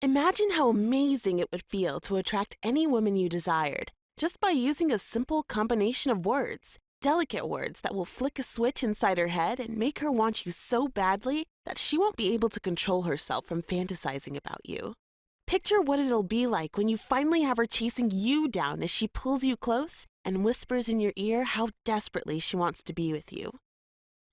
Imagine how amazing it would feel to attract any woman you desired just by using a simple combination of words, delicate words that will flick a switch inside her head and make her want you so badly that she won't be able to control herself from fantasizing about you. Picture what it'll be like when you finally have her chasing you down as she pulls you close and whispers in your ear how desperately she wants to be with you.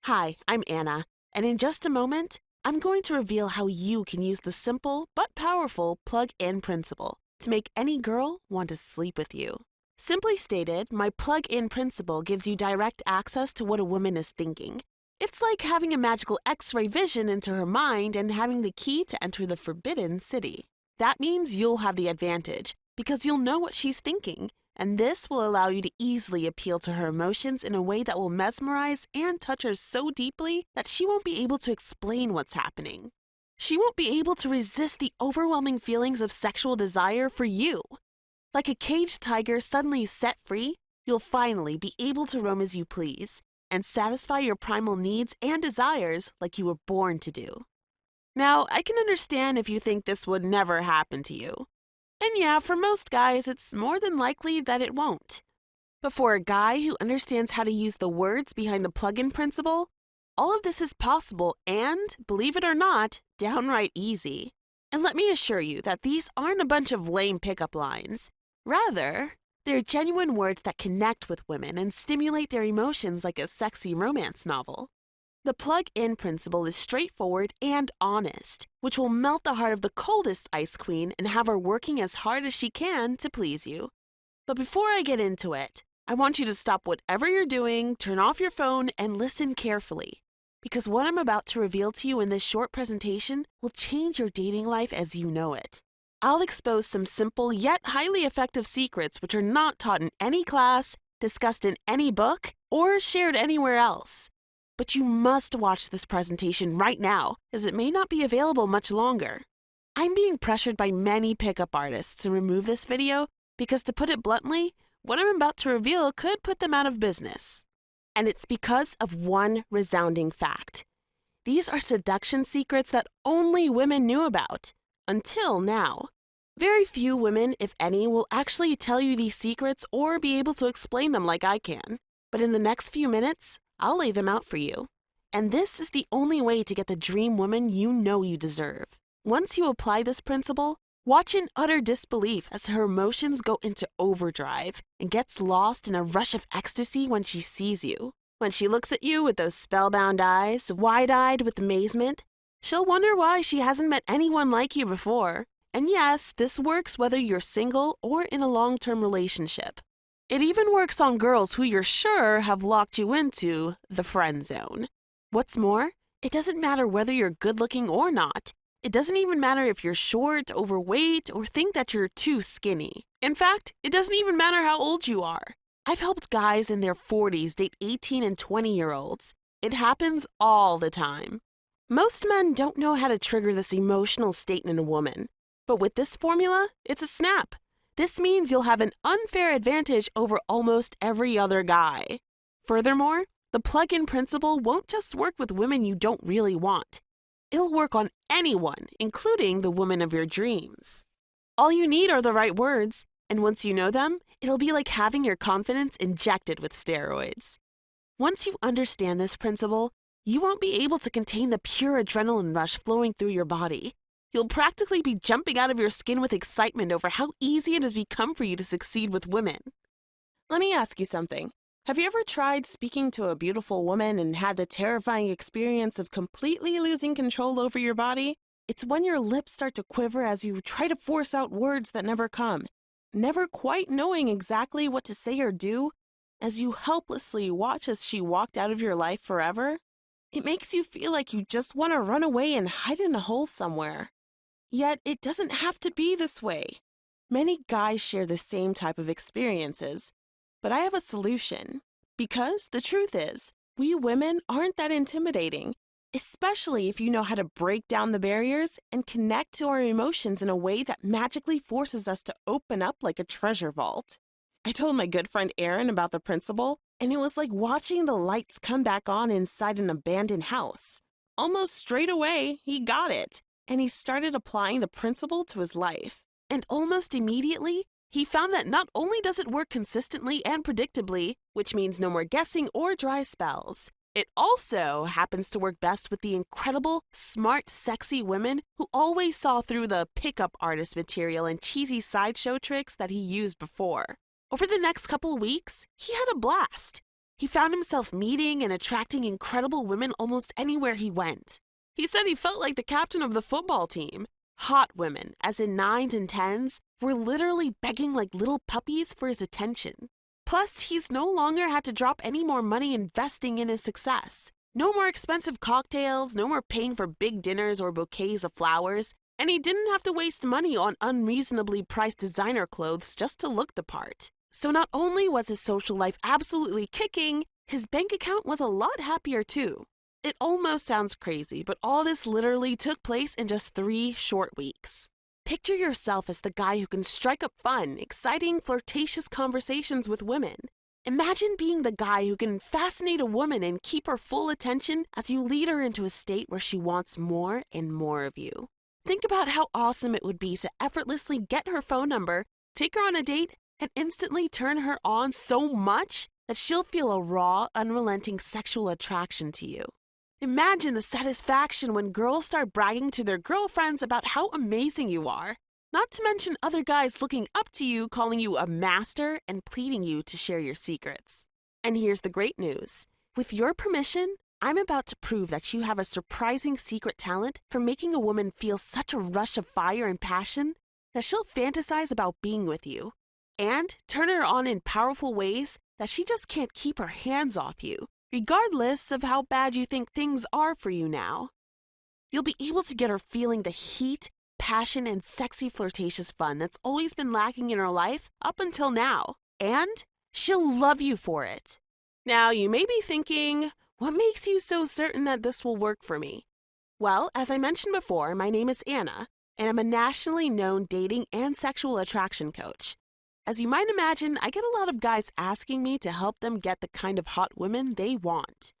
Hi, I'm Anna, and in just a moment, I'm going to reveal how you can use the simple but powerful plug-in principle to make any girl want to sleep with you. Simply stated, my plug-in principle gives you direct access to what a woman is thinking. It's like having a magical X-ray vision into her mind and having the key to enter the forbidden city. That means you'll have the advantage because you'll know what she's thinking, and this will allow you to easily appeal to her emotions in a way that will mesmerize and touch her so deeply that she won't be able to explain what's happening. She won't be able to resist the overwhelming feelings of sexual desire for you. Like a caged tiger suddenly set free, you'll finally be able to roam as you please and satisfy your primal needs and desires like you were born to do. Now, I can understand if you think this would never happen to you. And yeah, for most guys, it's more than likely that it won't. But for a guy who understands how to use the words behind the plug-in principle, all of this is possible and, believe it or not, downright easy. And let me assure you that these aren't a bunch of lame pickup lines. Rather, they're genuine words that connect with women and stimulate their emotions like a sexy romance novel. The plug-in principle is straightforward and honest, which will melt the heart of the coldest ice queen and have her working as hard as she can to please you. But before I get into it, I want you to stop whatever you're doing, turn off your phone, and listen carefully. Because what I'm about to reveal to you in this short presentation will change your dating life as you know it. I'll expose some simple yet highly effective secrets which are not taught in any class, discussed in any book, or shared anywhere else. But you must watch this presentation right now, as it may not be available much longer. I'm being pressured by many pickup artists to remove this video because, to put it bluntly, what I'm about to reveal could put them out of business. And it's because of one resounding fact. These are seduction secrets that only women knew about, until now. Very few women, if any, will actually tell you these secrets or be able to explain them like I can. But in the next few minutes, I'll lay them out for you. And this is the only way to get the dream woman you know you deserve. Once you apply this principle, watch in utter disbelief as her emotions go into overdrive and gets lost in a rush of ecstasy when she sees you. When she looks at you with those spellbound eyes, wide-eyed with amazement, she'll wonder why she hasn't met anyone like you before. And yes, this works whether you're single or in a long-term relationship. It even works on girls who you're sure have locked you into the friend zone. What's more, it doesn't matter whether you're good-looking or not. It doesn't even matter if you're short, overweight, or think that you're too skinny. In fact, it doesn't even matter how old you are. I've helped guys in their 40s date 18 and 20-year-olds. It happens all the time. Most men don't know how to trigger this emotional state in a woman. But with this formula, it's a snap. This means you'll have an unfair advantage over almost every other guy. Furthermore, the plug-in principle won't just work with women you don't really want. It'll work on anyone, including the woman of your dreams. All you need are the right words, and once you know them, it'll be like having your confidence injected with steroids. Once you understand this principle, you won't be able to contain the pure adrenaline rush flowing through your body. You'll practically be jumping out of your skin with excitement over how easy it has become for you to succeed with women. Let me ask you something. Have you ever tried speaking to a beautiful woman and had the terrifying experience of completely losing control over your body? It's when your lips start to quiver as you try to force out words that never come, never quite knowing exactly what to say or do, as you helplessly watch as she walked out of your life forever. It makes you feel like you just want to run away and hide in a hole somewhere. Yet, it doesn't have to be this way. Many guys share the same type of experiences, but I have a solution. Because the truth is, we women aren't that intimidating, especially if you know how to break down the barriers and connect to our emotions in a way that magically forces us to open up like a treasure vault. I told my good friend Aaron about the principle, and it was like watching the lights come back on inside an abandoned house. Almost straight away, he got it. and he started applying the principle to his life. And almost immediately, he found that not only does it work consistently and predictably, which means no more guessing or dry spells, it also happens to work best with the incredible, smart, sexy women who always saw through the pickup artist material and cheesy sideshow tricks that he used before. Over the next couple weeks, he had a blast. He found himself meeting and attracting incredible women almost anywhere he went. He said he felt like the captain of the football team. Hot women, as in 9s and 10s, were literally begging like little puppies for his attention. Plus, he's no longer had to drop any more money investing in his success. No more expensive cocktails, no more paying for big dinners or bouquets of flowers, and he didn't have to waste money on unreasonably priced designer clothes just to look the part. So not only was his social life absolutely kicking, his bank account was a lot happier too. It almost sounds crazy, but all this literally took place in just 3 short weeks. Picture yourself as the guy who can strike up fun, exciting, flirtatious conversations with women. Imagine being the guy who can fascinate a woman and keep her full attention as you lead her into a state where she wants more and more of you. Think about how awesome it would be to effortlessly get her phone number, take her on a date, and instantly turn her on so much that she'll feel a raw, unrelenting sexual attraction to you. Imagine the satisfaction when girls start bragging to their girlfriends about how amazing you are. Not to mention other guys looking up to you, calling you a master, and pleading you to share your secrets. And here's the great news. With your permission, I'm about to prove that you have a surprising secret talent for making a woman feel such a rush of fire and passion that she'll fantasize about being with you. And turn her on in powerful ways that she just can't keep her hands off you, regardless of how bad you think things are for you now. You'll be able to get her feeling the heat, passion, and sexy flirtatious fun that's always been lacking in her life up until now. And she'll love you for it. Now, you may be thinking, what makes you so certain that this will work for me? Well, as I mentioned before, my name is Anna, and I'm a nationally known dating and sexual attraction coach. As you might imagine, I get a lot of guys asking me to help them get the kind of hot women they want.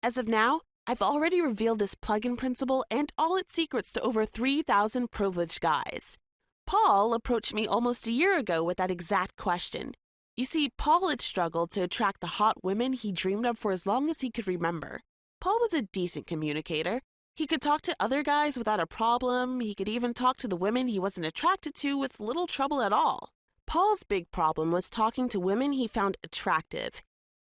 As of now, I've already revealed this plug-in principle and all its secrets to over 3,000 privileged guys. Paul approached me almost a year ago with that exact question. You see, Paul had struggled to attract the hot women he dreamed of for as long as he could remember. Paul was a decent communicator. He could talk to other guys without a problem. He could even talk to the women he wasn't attracted to with little trouble at all. Paul's big problem was talking to women he found attractive.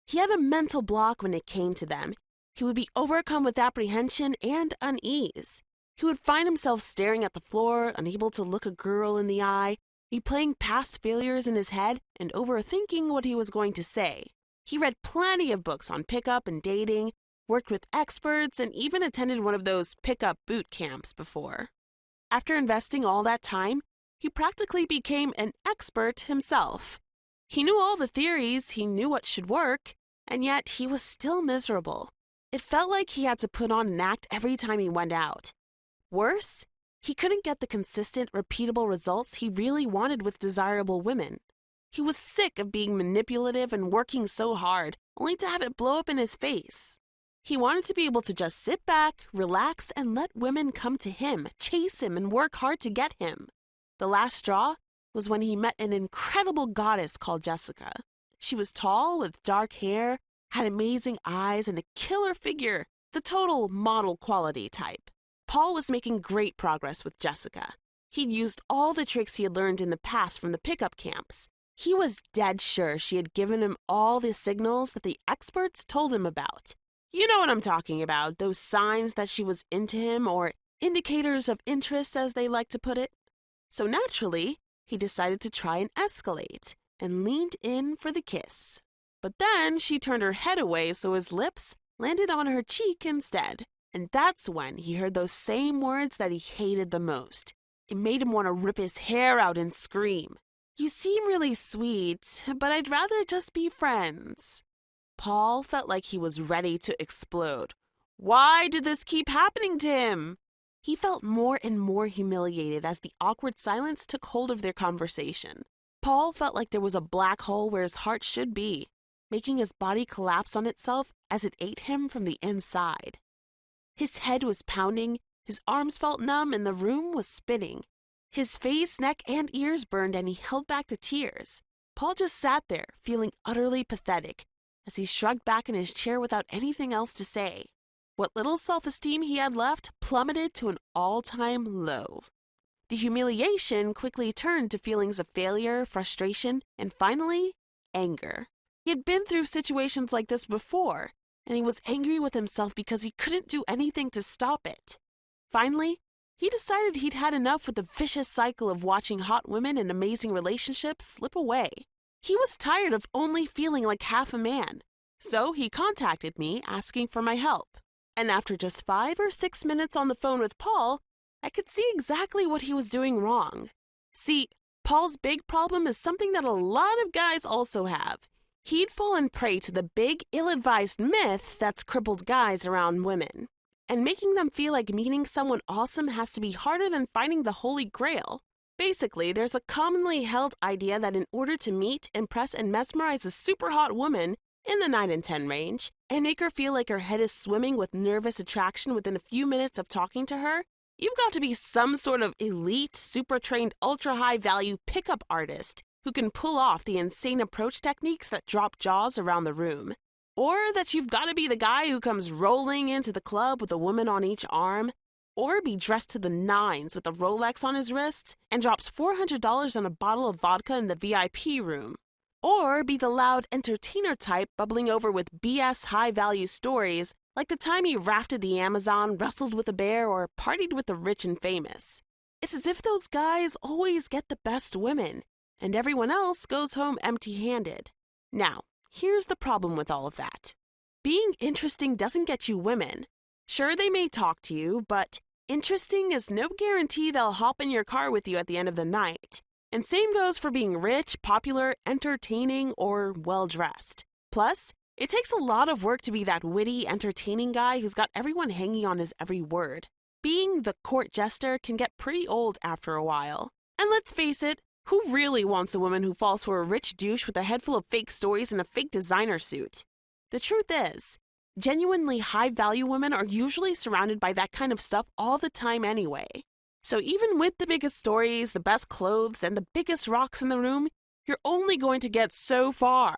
He had a mental block when it came to them. He would be overcome with apprehension and unease. He would find himself staring at the floor, unable to look a girl in the eye, replaying past failures in his head and overthinking what he was going to say. He read plenty of books on pickup and dating, worked with experts, and even attended one of those pickup boot camps before. After investing all that time, he practically became an expert himself. He knew all the theories, he knew what should work, and yet he was still miserable. It felt like he had to put on an act every time he went out. Worse, he couldn't get the consistent, repeatable results he really wanted with desirable women. He was sick of being manipulative and working so hard, only to have it blow up in his face. He wanted to be able to just sit back, relax, and let women come to him, chase him, and work hard to get him. The last straw was when he met an incredible goddess called Jessica. She was tall, with dark hair, had amazing eyes, and a killer figure, the total model quality type. Paul was making great progress with Jessica. He'd used all the tricks he had learned in the past from the pickup camps. He was dead sure she had given him all the signals that the experts told him about. You know what I'm talking about, those signs that she was into him, or indicators of interest, as they like to put it. So naturally, he decided to try and escalate, and leaned in for the kiss. But then she turned her head away so his lips landed on her cheek instead. And that's when he heard those same words that he hated the most. It made him want to rip his hair out and scream. "You seem really sweet, but I'd rather just be friends." Paul felt like he was ready to explode. Why did this keep happening to him? He felt more and more humiliated as the awkward silence took hold of their conversation. Paul felt like there was a black hole where his heart should be, making his body collapse on itself as it ate him from the inside. His head was pounding, His arms felt numb and the room was spinning. His face, neck, and ears burned and he held back the tears. Paul just sat there, feeling utterly pathetic, as he shrugged back in his chair without anything else to say. What little self-esteem he had left plummeted to an all-time low. The humiliation quickly turned to feelings of failure, frustration, and finally, anger. He had been through situations like this before, and he was angry with himself because he couldn't do anything to stop it. Finally, he decided he'd had enough with the vicious cycle of watching hot women and amazing relationships slip away. He was tired of only feeling like half a man, so he contacted me asking for my help. And after just 5 or 6 minutes on the phone with Paul, I could see exactly what he was doing wrong. See, Paul's big problem is something that a lot of guys also have. He'd fallen prey to the big, ill-advised myth that's crippled guys around women. And making them feel like meeting someone awesome has to be harder than finding the Holy Grail. Basically, there's a commonly held idea that in order to meet, impress, and mesmerize a super hot woman in the 9 and 10 range, and make her feel like her head is swimming with nervous attraction within a few minutes of talking to her, you've got to be some sort of elite, super-trained, ultra-high-value pickup artist who can pull off the insane approach techniques that drop jaws around the room. Or that you've got to be the guy who comes rolling into the club with a woman on each arm, or be dressed to the nines with a Rolex on his wrists and drops $400 on a bottle of vodka in the VIP room. Or be the loud entertainer type bubbling over with BS high-value stories like the time he rafted the Amazon, wrestled with a bear, or partied with the rich and famous. It's as if those guys always get the best women, and everyone else goes home empty-handed. Now, here's the problem with all of that. Being interesting doesn't get you women. Sure, they may talk to you, but interesting is no guarantee they'll hop in your car with you at the end of the night. And same goes for being rich, popular, entertaining, or well-dressed. Plus, it takes a lot of work to be that witty, entertaining guy who's got everyone hanging on his every word. Being the court jester can get pretty old after a while. And let's face it, who really wants a woman who falls for a rich douche with a head full of fake stories and a fake designer suit? The truth is, genuinely high-value women are usually surrounded by that kind of stuff all the time anyway. So even with the biggest stories, the best clothes, and the biggest rocks in the room, you're only going to get so far.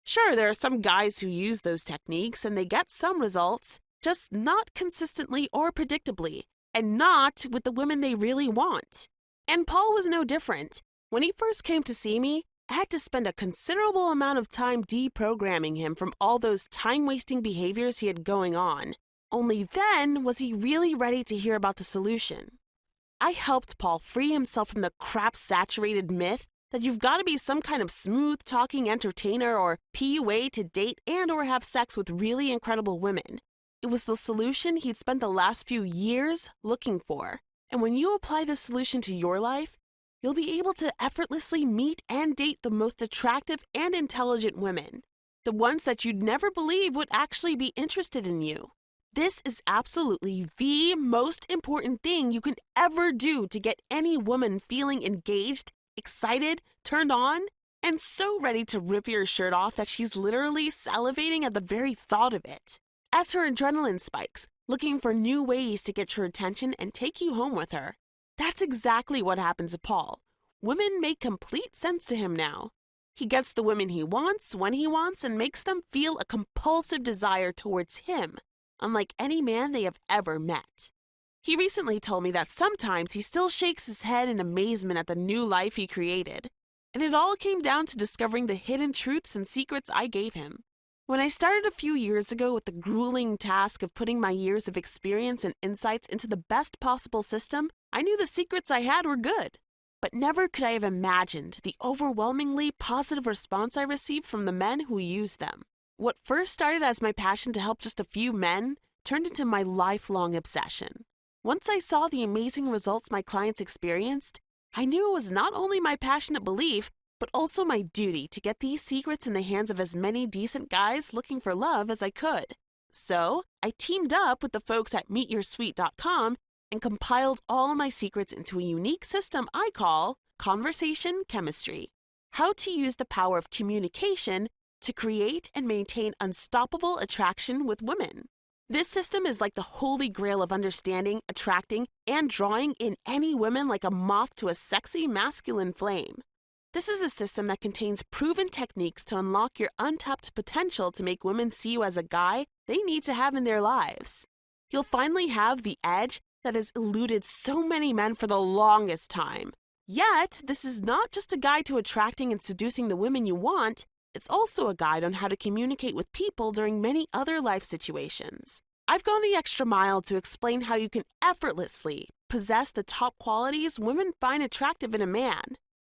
Sure, there are some guys who use those techniques and they get some results, just not consistently or predictably, and not with the women they really want. And Paul was no different. When he first came to see me, I had to spend a considerable amount of time deprogramming him from all those time-wasting behaviors he had going on. Only then was he really ready to hear about the solution. I helped Paul free himself from the crap-saturated myth that you've got to be some kind of smooth-talking entertainer or PUA to date and or have sex with really incredible women. It was the solution he'd spent the last few years looking for. And when you apply this solution to your life, you'll be able to effortlessly meet and date the most attractive and intelligent women, the ones that you'd never believe would actually be interested in you. This is absolutely the most important thing you can ever do to get any woman feeling engaged, excited, turned on, and so ready to rip your shirt off that she's literally salivating at the very thought of it. As her adrenaline spikes, looking for new ways to get your attention and take you home with her. That's exactly what happened to Paul. Women make complete sense to him now. He gets the women he wants, when he wants, and makes them feel a compulsive desire towards him, unlike any man they have ever met. He recently told me that sometimes he still shakes his head in amazement at the new life he created. And it all came down to discovering the hidden truths and secrets I gave him. When I started a few years ago with the grueling task of putting my years of experience and insights into the best possible system, I knew the secrets I had were good. But never could I have imagined the overwhelmingly positive response I received from the men who used them. What first started as my passion to help just a few men turned into my lifelong obsession. Once I saw the amazing results my clients experienced, I knew it was not only my passionate belief, but also my duty to get these secrets in the hands of as many decent guys looking for love as I could. So, I teamed up with the folks at MeetYourSuite.com and compiled all my secrets into a unique system I call Conversation Chemistry. How to use the power of communication to create and maintain unstoppable attraction with women. This system is like the holy grail of understanding, attracting, and drawing in any woman like a moth to a sexy masculine flame. This is a system that contains proven techniques to unlock your untapped potential to make women see you as a guy they need to have in their lives. You'll finally have the edge that has eluded so many men for the longest time. Yet, this is not just a guide to attracting and seducing the women you want, it's also a guide on how to communicate with people during many other life situations. I've gone the extra mile to explain how you can effortlessly possess the top qualities women find attractive in a man.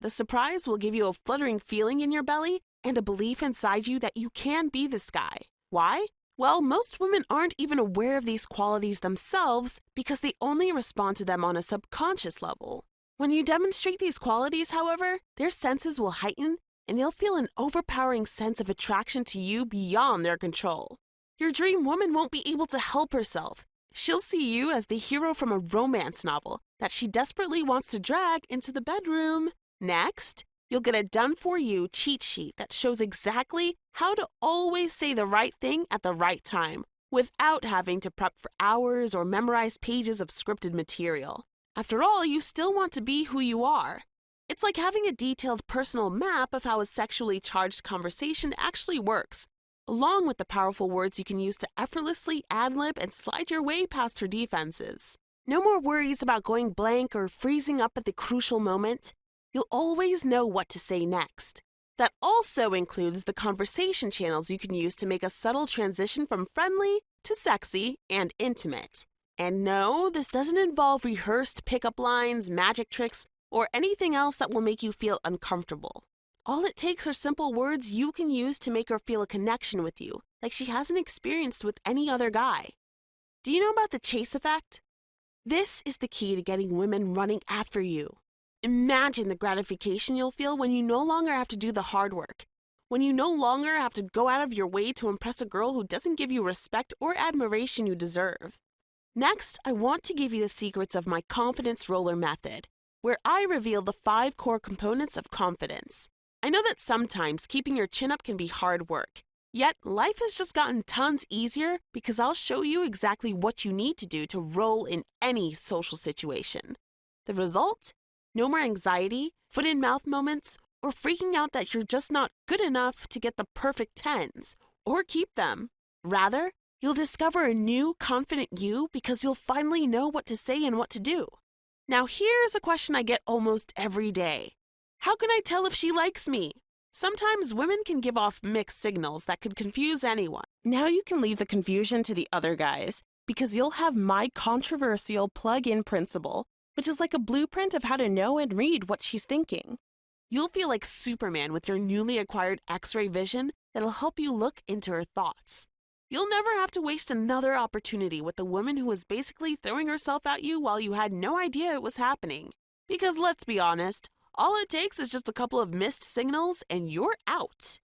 The surprise will give you a fluttering feeling in your belly and a belief inside you that you can be this guy. Why? Well, most women aren't even aware of these qualities themselves because they only respond to them on a subconscious level. When you demonstrate these qualities, however, their senses will heighten and they'll feel an overpowering sense of attraction to you beyond their control. Your dream woman won't be able to help herself. She'll see you as the hero from a romance novel that she desperately wants to drag into the bedroom. Next, you'll get a done-for-you cheat sheet that shows exactly how to always say the right thing at the right time without having to prep for hours or memorize pages of scripted material. After all, you still want to be who you are. It's like having a detailed personal map of how a sexually charged conversation actually works, along with the powerful words you can use to effortlessly ad-lib and slide your way past her defenses. No more worries about going blank or freezing up at the crucial moment. You'll always know what to say next. That also includes the conversation channels you can use to make a subtle transition from friendly to sexy and intimate. And no, this doesn't involve rehearsed pickup lines, magic tricks, or anything else that will make you feel uncomfortable. All it takes are simple words you can use to make her feel a connection with you, like she hasn't experienced with any other guy. Do you know about the chase effect? This is the key to getting women running after you. Imagine the gratification you'll feel when you no longer have to do the hard work, when you no longer have to go out of your way to impress a girl who doesn't give you respect or admiration you deserve. Next, I want to give you the secrets of my confidence roller method, where I reveal the 5 core components of confidence. I know that sometimes keeping your chin up can be hard work, yet life has just gotten tons easier because I'll show you exactly what you need to do to roll in any social situation. The result? No more anxiety, foot-in-mouth moments, or freaking out that you're just not good enough to get the perfect 10s, or keep them. Rather, you'll discover a new, confident you because you'll finally know what to say and what to do. Now here's a question I get almost every day. How can I tell if she likes me? Sometimes women can give off mixed signals that could confuse anyone. Now you can leave the confusion to the other guys because you'll have my controversial plug-in principle, which is like a blueprint of how to know and read what she's thinking. You'll feel like Superman with your newly acquired X-ray vision that'll help you look into her thoughts. You'll never have to waste another opportunity with a woman who was basically throwing herself at you while you had no idea it was happening. Because let's be honest, all it takes is just a couple of missed signals and you're out.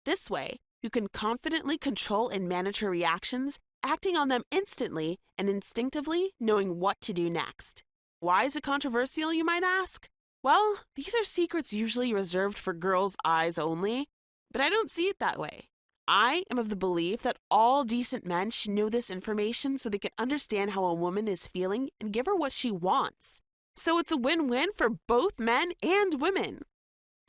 This way, you can confidently control and manage her reactions, acting on them instantly and instinctively knowing what to do next. Why is it controversial, you might ask? Well, these are secrets usually reserved for girls' eyes only, but I don't see it that way. I am of the belief that all decent men should know this information so they can understand how a woman is feeling and give her what she wants. So it's a win-win for both men and women.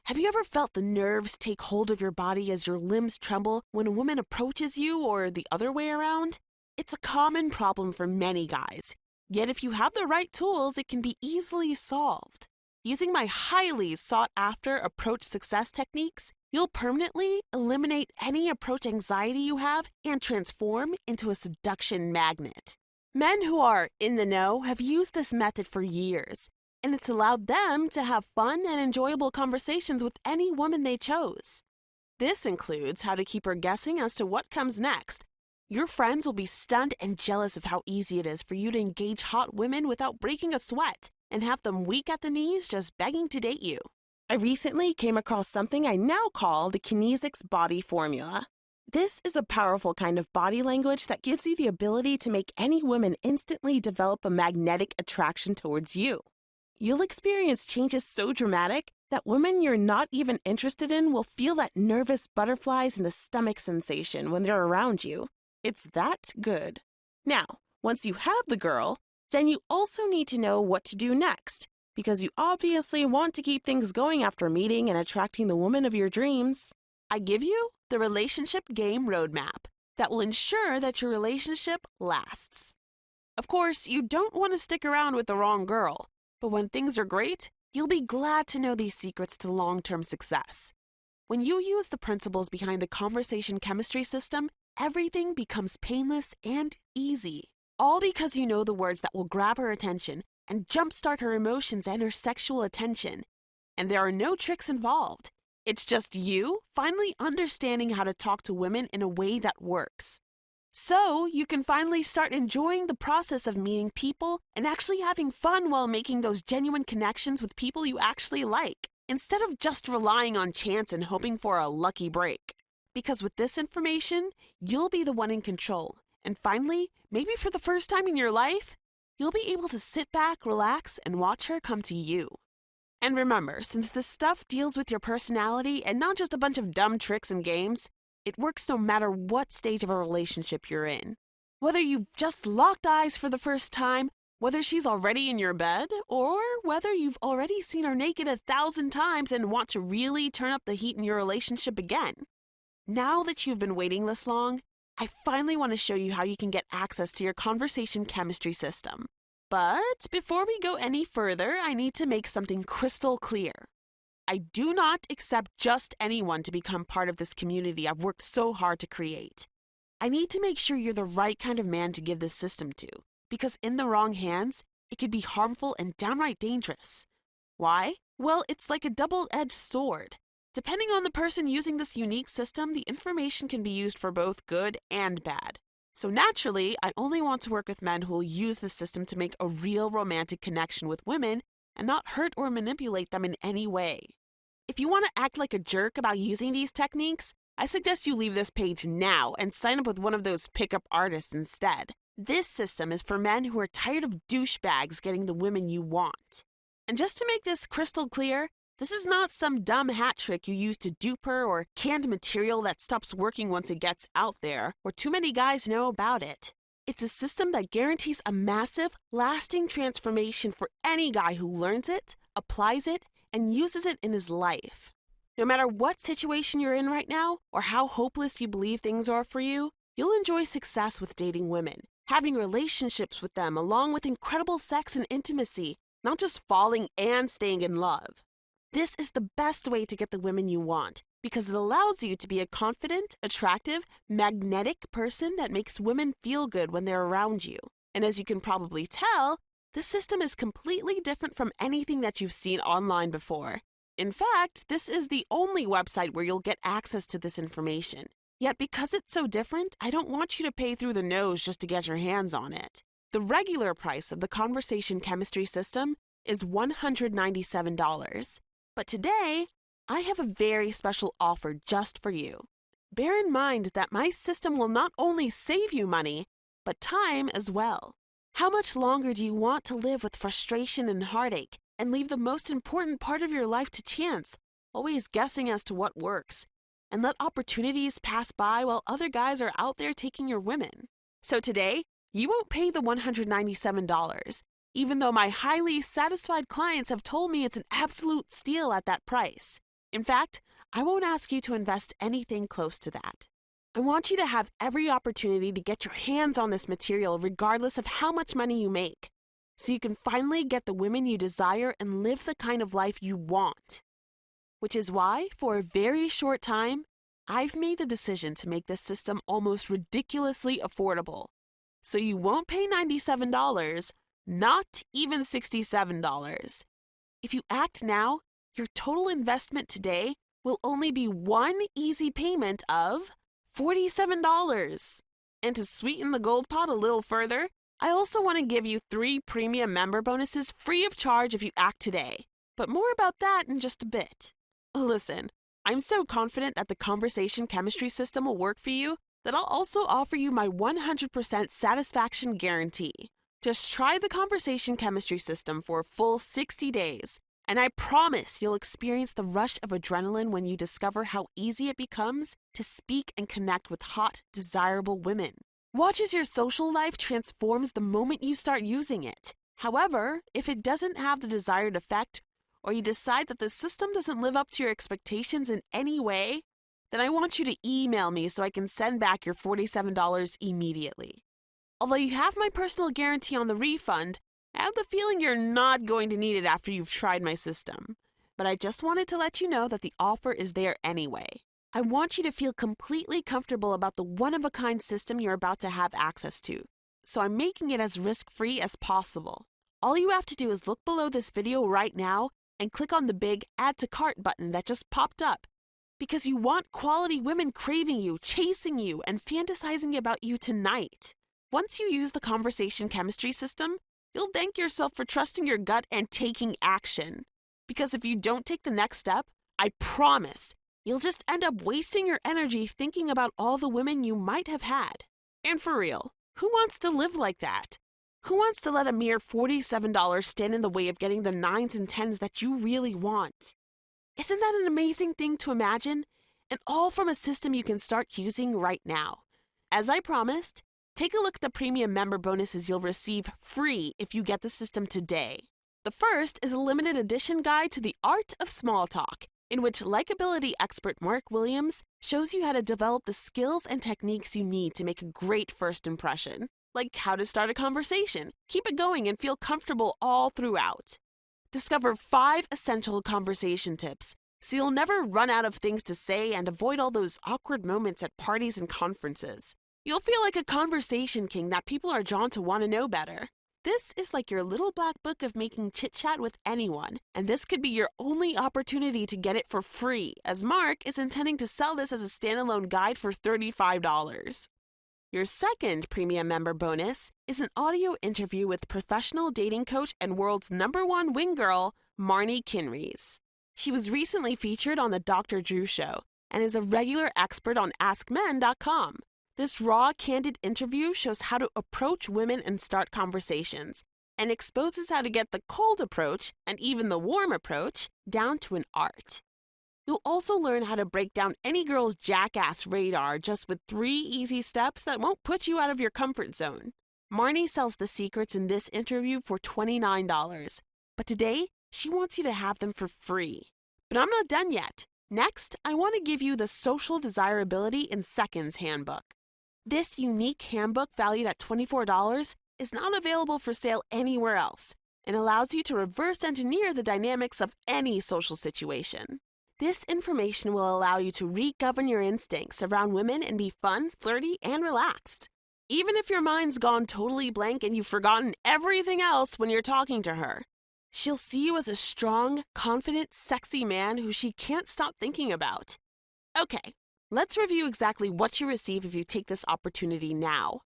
Have you ever felt the nerves take hold of your body as your limbs tremble when a woman approaches you or the other way around? It's a common problem for many guys. Yet if you have the right tools, it can be easily solved. Using my highly sought-after approach success techniques, you'll permanently eliminate any approach anxiety you have and transform into a seduction magnet. Men who are in the know have used this method for years, and it's allowed them to have fun and enjoyable conversations with any woman they chose. This includes how to keep her guessing as to what comes next. Your friends will be stunned and jealous of how easy it is for you to engage hot women without breaking a sweat and have them weak at the knees just begging to date you. I recently came across something I now call the kinesics body formula. This is a powerful kind of body language that gives you the ability to make any woman instantly develop a magnetic attraction towards you. You'll experience changes so dramatic that women you're not even interested in will feel that nervous butterflies in the stomach sensation when they're around you. It's that good. Now, once you have the girl, then you also need to know what to do next, because you obviously want to keep things going after meeting and attracting the woman of your dreams. I give you the relationship game roadmap that will ensure that your relationship lasts. Of course, you don't want to stick around with the wrong girl, but when things are great, you'll be glad to know these secrets to long-term success. When you use the principles behind the conversation chemistry system, everything becomes painless and easy. All because you know the words that will grab her attention and jumpstart her emotions and her sexual attention. And there are no tricks involved. It's just you finally understanding how to talk to women in a way that works. So you can finally start enjoying the process of meeting people and actually having fun while making those genuine connections with people you actually like, instead of just relying on chance and hoping for a lucky break. Because with this information, you'll be the one in control. And finally, maybe for the first time in your life, you'll be able to sit back, relax, and watch her come to you. And remember, since this stuff deals with your personality and not just a bunch of dumb tricks and games, it works no matter what stage of a relationship you're in. Whether you've just locked eyes for the first time, whether she's already in your bed, or whether you've already seen her naked 1,000 times and want to really turn up the heat in your relationship again. Now that you've been waiting this long, I finally want to show you how you can get access to your conversation chemistry system. But before we go any further, I need to make something crystal clear. I do not accept just anyone to become part of this community I've worked so hard to create. I need to make sure you're the right kind of man to give this system to, because in the wrong hands, it could be harmful and downright dangerous. Why? Well, it's like a double-edged sword. Depending on the person using this unique system, the information can be used for both good and bad. So naturally, I only want to work with men who will use this system to make a real romantic connection with women and not hurt or manipulate them in any way. If you want to act like a jerk about using these techniques, I suggest you leave this page now and sign up with one of those pickup artists instead. This system is for men who are tired of douchebags getting the women you want. And just to make this crystal clear, this is not some dumb hat trick you use to dupe her or canned material that stops working once it gets out there, or too many guys know about it. It's a system that guarantees a massive, lasting transformation for any guy who learns it, applies it, and uses it in his life. No matter what situation you're in right now, or how hopeless you believe things are for you, you'll enjoy success with dating women, having relationships with them along with incredible sex and intimacy, not just falling and staying in love. This is the best way to get the women you want, because it allows you to be a confident, attractive, magnetic person that makes women feel good when they're around you. And as you can probably tell, this system is completely different from anything that you've seen online before. In fact, this is the only website where you'll get access to this information. Yet because it's so different, I don't want you to pay through the nose just to get your hands on it. The regular price of the conversation chemistry system is $197. But today, I have a very special offer just for you. Bear in mind that my system will not only save you money, but time as well. How much longer do you want to live with frustration and heartache and leave the most important part of your life to chance, always guessing as to what works, and let opportunities pass by while other guys are out there taking your women? So today, you won't pay the $197. Even though my highly satisfied clients have told me it's an absolute steal at that price. In fact, I won't ask you to invest anything close to that. I want you to have every opportunity to get your hands on this material regardless of how much money you make, so you can finally get the women you desire and live the kind of life you want. Which is why, for a very short time, I've made the decision to make this system almost ridiculously affordable. So you won't pay $97, not even $67. If you act now, your total investment today will only be one easy payment of $47. And to sweeten the gold pot a little further, I also want to give you 3 premium member bonuses free of charge if you act today. But more about that in just a bit. Listen, I'm so confident that the conversation chemistry system will work for you that I'll also offer you my 100% satisfaction guarantee. Just try the conversation chemistry system for a full 60 days, and I promise you'll experience the rush of adrenaline when you discover how easy it becomes to speak and connect with hot, desirable women. Watch as your social life transforms the moment you start using it. However, if it doesn't have the desired effect, or you decide that the system doesn't live up to your expectations in any way, then I want you to email me so I can send back your $47 immediately. Although you have my personal guarantee on the refund, I have the feeling you're not going to need it after you've tried my system. But I just wanted to let you know that the offer is there anyway. I want you to feel completely comfortable about the one-of-a-kind system you're about to have access to, so I'm making it as risk-free as possible. All you have to do is look below this video right now and click on the big Add to Cart button that just popped up, because you want quality women craving you, chasing you, and fantasizing about you tonight. Once you use the conversation chemistry system, you'll thank yourself for trusting your gut and taking action. Because if you don't take the next step, I promise, you'll just end up wasting your energy thinking about all the women you might have had. And for real, who wants to live like that? Who wants to let a mere $47 stand in the way of getting the 9s and 10s that you really want? Isn't that an amazing thing to imagine? And all from a system you can start using right now. As I promised, take a look at the premium member bonuses you'll receive free if you get the system today. The first is a limited edition guide to the art of small talk, in which likability expert Mark Williams shows you how to develop the skills and techniques you need to make a great first impression, like how to start a conversation, keep it going, and feel comfortable all throughout. Discover 5 essential conversation tips so you'll never run out of things to say and avoid all those awkward moments at parties and conferences. You'll feel like a conversation king that people are drawn to want to know better. This is like your little black book of making chit-chat with anyone, and this could be your only opportunity to get it for free, as Mark is intending to sell this as a standalone guide for $35. Your second premium member bonus is an audio interview with professional dating coach and world's #1 wing girl, Marnie Kinreys. She was recently featured on the Dr. Drew Show and is a regular expert on AskMen.com. This raw, candid interview shows how to approach women and start conversations, and exposes how to get the cold approach, and even the warm approach, down to an art. You'll also learn how to break down any girl's jackass radar just with 3 easy steps that won't put you out of your comfort zone. Marnie sells the secrets in this interview for $29, but today, she wants you to have them for free. But I'm not done yet. Next, I want to give you the Social Desirability in Seconds handbook. This unique handbook, valued at $24, is not available for sale anywhere else and allows you to reverse engineer the dynamics of any social situation. This information will allow you to re-govern your instincts around women and be fun, flirty, and relaxed. Even if your mind's gone totally blank and you've forgotten everything else when you're talking to her, she'll see you as a strong, confident, sexy man who she can't stop thinking about. Okay. Let's review exactly what you receive if you take this opportunity now.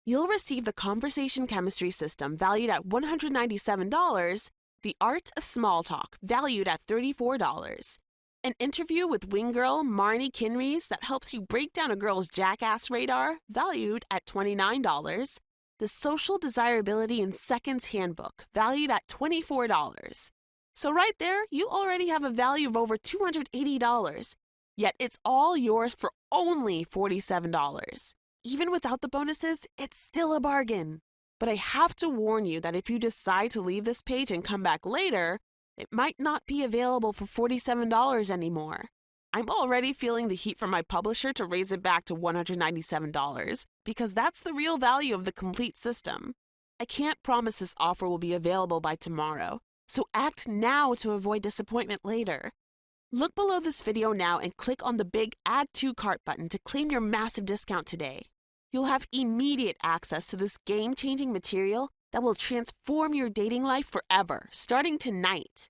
You'll receive the Conversation Chemistry System, valued at $197, the Art of Small Talk, valued at $34, an interview with wing girl Marnie Kinreys that helps you break down a girl's jackass radar, valued at $29, the Social Desirability in Seconds handbook, valued at $24. So right there, you already have a value of over $280. Yet it's all yours for only $47. Even without the bonuses, it's still a bargain. But I have to warn you that if you decide to leave this page and come back later, it might not be available for $47 anymore. I'm already feeling the heat from my publisher to raise it back to $197, because that's the real value of the complete system. I can't promise this offer will be available by tomorrow, so act now to avoid disappointment later. Look below this video now and click on the big Add to Cart button to claim your massive discount today. You'll have immediate access to this game-changing material that will transform your dating life forever, starting tonight.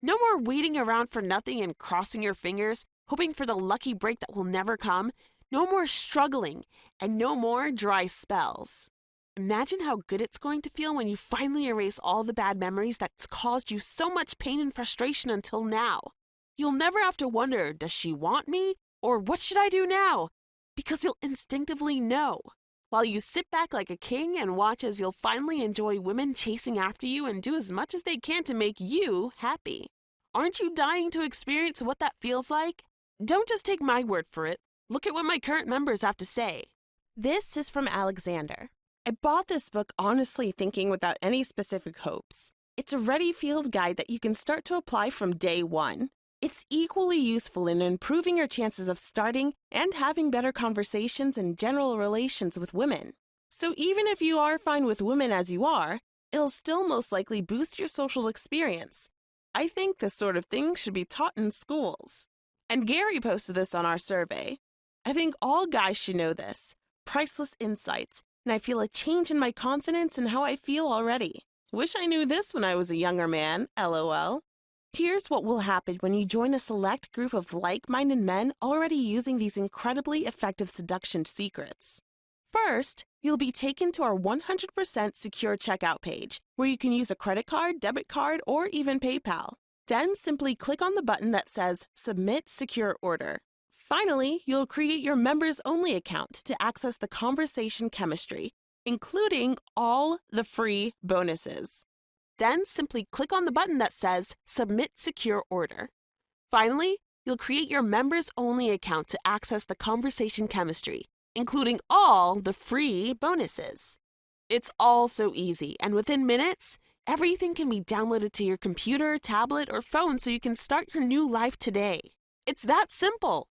No more waiting around for nothing and crossing your fingers, hoping for the lucky break that will never come. No more struggling, and no more dry spells. Imagine how good it's going to feel when you finally erase all the bad memories that's caused you so much pain and frustration until now. You'll never have to wonder, does she want me? Or what should I do now? Because you'll instinctively know. While you sit back like a king and watch as you'll finally enjoy women chasing after you and do as much as they can to make you happy. Aren't you dying to experience what that feels like? Don't just take my word for it. Look at what my current members have to say. This is from Alexander. I bought this book honestly thinking without any specific hopes. It's a ready field guide that you can start to apply from day one. It's equally useful in improving your chances of starting and having better conversations and general relations with women. So even if you are fine with women as you are, it'll still most likely boost your social experience. I think this sort of thing should be taught in schools. And Gary posted this on our survey. I think all guys should know this. Priceless insights, and I feel a change in my confidence and how I feel already. Wish I knew this when I was a younger man, LOL. Here's what will happen when you join a select group of like-minded men already using these incredibly effective seduction secrets. First, you'll be taken to our 100% secure checkout page, where you can use a credit card, debit card, or even PayPal. Then simply click on the button that says Submit Secure Order. Finally, you'll create your members-only account to access the conversation chemistry, including all the free bonuses. Then simply click on the button that says Submit Secure Order. Finally, you'll create your members-only account to access the conversation chemistry, including all the free bonuses. It's all so easy, and within minutes, everything can be downloaded to your computer, tablet, or phone so you can start your new life today. It's that simple.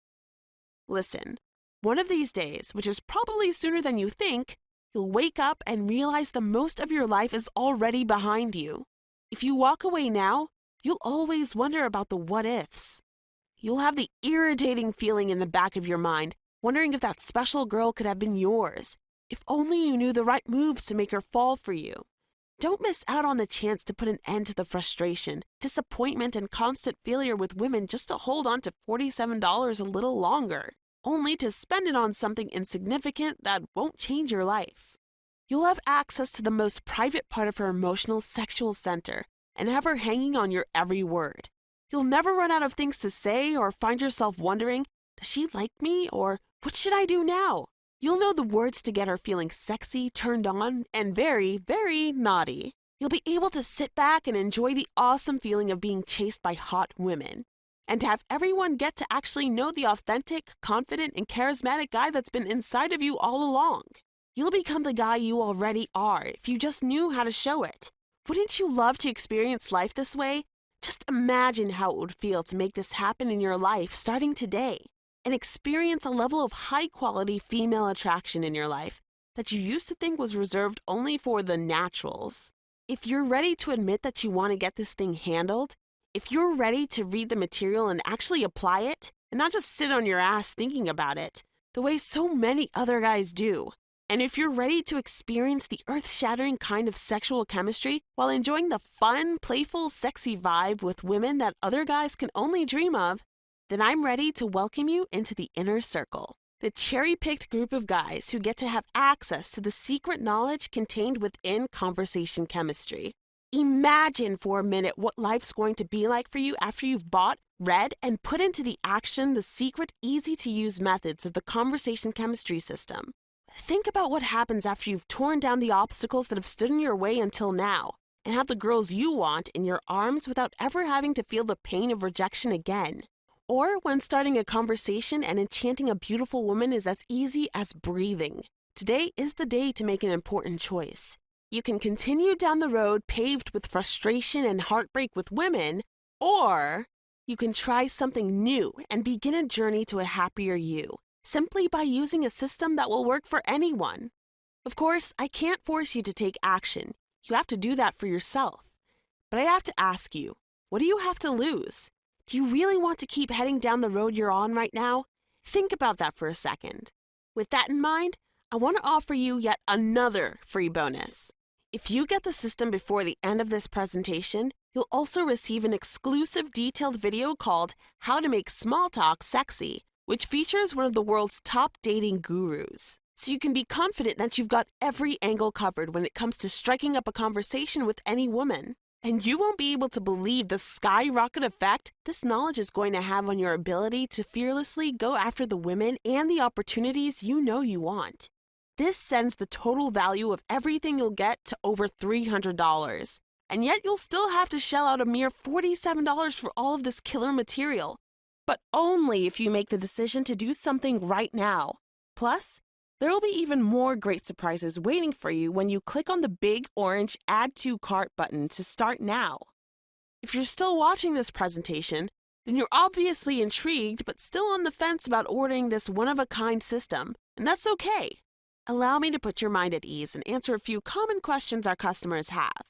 Listen, one of these days, which is probably sooner than you think, you'll wake up and realize the most of your life is already behind you. If you walk away now, you'll always wonder about the what-ifs. You'll have the irritating feeling in the back of your mind, wondering if that special girl could have been yours, if only you knew the right moves to make her fall for you. Don't miss out on the chance to put an end to the frustration, disappointment, and constant failure with women just to hold on to $47 a little longer, only to spend it on something insignificant that won't change your life. You'll have access to the most private part of her emotional sexual center and have her hanging on your every word. You'll never run out of things to say or find yourself wondering, does she like me, or what should I do now? You'll know the words to get her feeling sexy, turned on, and very, very naughty. You'll be able to sit back and enjoy the awesome feeling of being chased by hot women, and to have everyone get to actually know the authentic, confident, and charismatic guy that's been inside of you all along. You'll become the guy you already are if you just knew how to show it. Wouldn't you love to experience life this way? Just imagine how it would feel to make this happen in your life starting today, and experience a level of high-quality female attraction in your life that you used to think was reserved only for the naturals. If you're ready to admit that you want to get this thing handled, if you're ready to read the material and actually apply it, and not just sit on your ass thinking about it, the way so many other guys do, and if you're ready to experience the earth-shattering kind of sexual chemistry while enjoying the fun, playful, sexy vibe with women that other guys can only dream of, then I'm ready to welcome you into the inner circle, the cherry-picked group of guys who get to have access to the secret knowledge contained within conversation chemistry. Imagine for a minute what life's going to be like for you after you've bought, read, and put into the action the secret, easy-to-use methods of the conversation chemistry system. Think about what happens after you've torn down the obstacles that have stood in your way until now, and have the girls you want in your arms without ever having to feel the pain of rejection again. Or when starting a conversation and enchanting a beautiful woman is as easy as breathing. Today is the day to make an important choice. You can continue down the road paved with frustration and heartbreak with women, or you can try something new and begin a journey to a happier you, simply by using a system that will work for anyone. Of course, I can't force you to take action. You have to do that for yourself. But I have to ask you, what do you have to lose? Do you really want to keep heading down the road you're on right now? Think about that for a second. With that in mind, I want to offer you yet another free bonus. If you get the system before the end of this presentation, you'll also receive an exclusive detailed video called How to Make Small Talk Sexy, which features one of the world's top dating gurus. So you can be confident that you've got every angle covered when it comes to striking up a conversation with any woman. And you won't be able to believe the skyrocket effect this knowledge is going to have on your ability to fearlessly go after the women and the opportunities you know you want. This sends the total value of everything you'll get to over $300. And yet you'll still have to shell out a mere $47 for all of this killer material. But only if you make the decision to do something right now. Plus, There will be even more great surprises waiting for you when you click on the big orange Add to Cart button to start now. If you're still watching this presentation, then you're obviously intrigued but still on the fence about ordering this one-of-a-kind system, and that's okay. Allow me to put your mind at ease and answer a few common questions our customers have.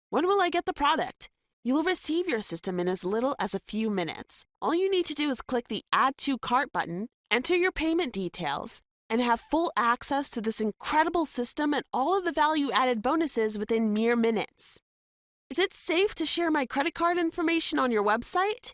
When will I get the product? You'll receive your system in as little as a few minutes. All you need to do is click the Add to Cart button, enter your payment details, and have full access to this incredible system and all of the value-added bonuses within mere minutes. Is it safe to share my credit card information on your website?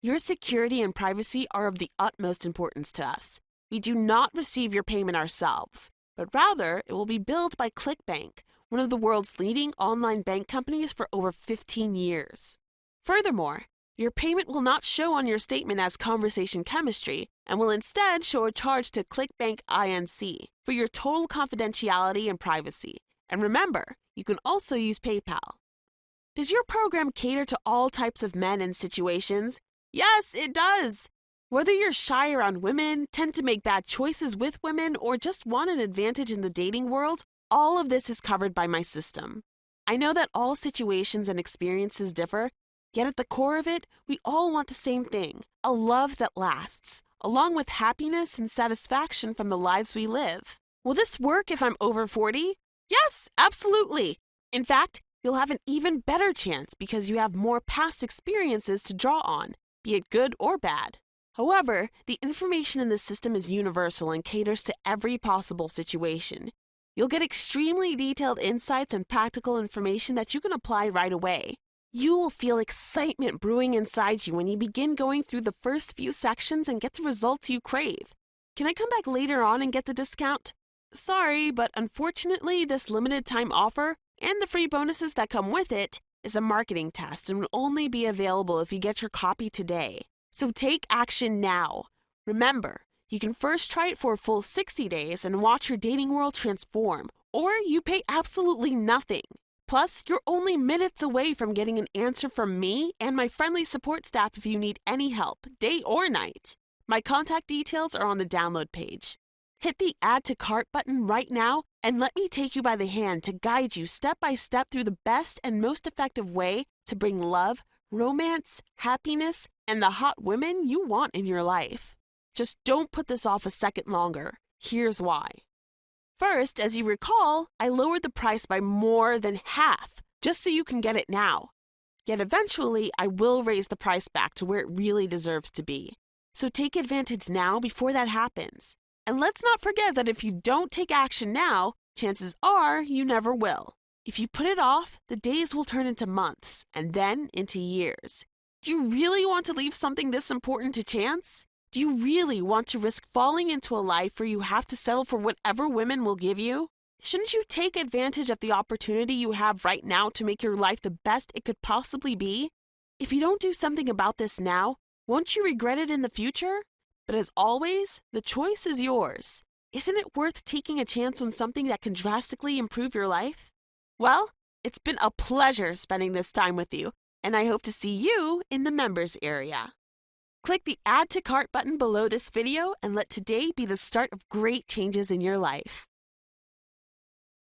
Your security and privacy are of the utmost importance to us. We do not receive your payment ourselves, but rather it will be billed by ClickBank, one of the world's leading online bank companies for over 15 years. Furthermore, your payment will not show on your statement as conversation chemistry and will instead show a charge to ClickBank Inc. for your total confidentiality and privacy. And remember, you can also use PayPal. Does your program cater to all types of men and situations? Yes, it does! Whether you're shy around women, tend to make bad choices with women, or just want an advantage in the dating world, all of this is covered by my system. I know that all situations and experiences differ, yet at the core of it, we all want the same thing, a love that lasts, along with happiness and satisfaction from the lives we live. Will this work if I'm over 40? Yes, absolutely! In fact, you'll have an even better chance because you have more past experiences to draw on, be it good or bad. However, the information in this system is universal and caters to every possible situation. You'll get extremely detailed insights and practical information that you can apply right away. You will feel excitement brewing inside you when you begin going through the first few sections and get the results you crave. Can I come back later on and get the discount? Sorry, but unfortunately, this limited time offer and the free bonuses that come with it is a marketing test and will only be available if you get your copy today. So take action now. Remember, you can first try it for a full 60 days and watch your dating world transform, or you pay absolutely nothing. Plus, you're only minutes away from getting an answer from me and my friendly support staff if you need any help, day or night. My contact details are on the download page. Hit the Add to Cart button right now and let me take you by the hand to guide you step by step through the best and most effective way to bring love, romance, happiness, and the hot women you want in your life. Just don't put this off a second longer. Here's why. First, as you recall, I lowered the price by more than half, just so you can get it now. Yet eventually, I will raise the price back to where it really deserves to be. So take advantage now before that happens. And let's not forget that if you don't take action now, chances are you never will. If you put it off, the days will turn into months, and then into years. Do you really want to leave something this important to chance? Do you really want to risk falling into a life where you have to settle for whatever women will give you? Shouldn't you take advantage of the opportunity you have right now to make your life the best it could possibly be? If you don't do something about this now, won't you regret it in the future? But as always, the choice is yours. Isn't it worth taking a chance on something that can drastically improve your life? Well, it's been a pleasure spending this time with you, and I hope to see you in the members area. Click the Add to Cart button below this video and let today be the start of great changes in your life.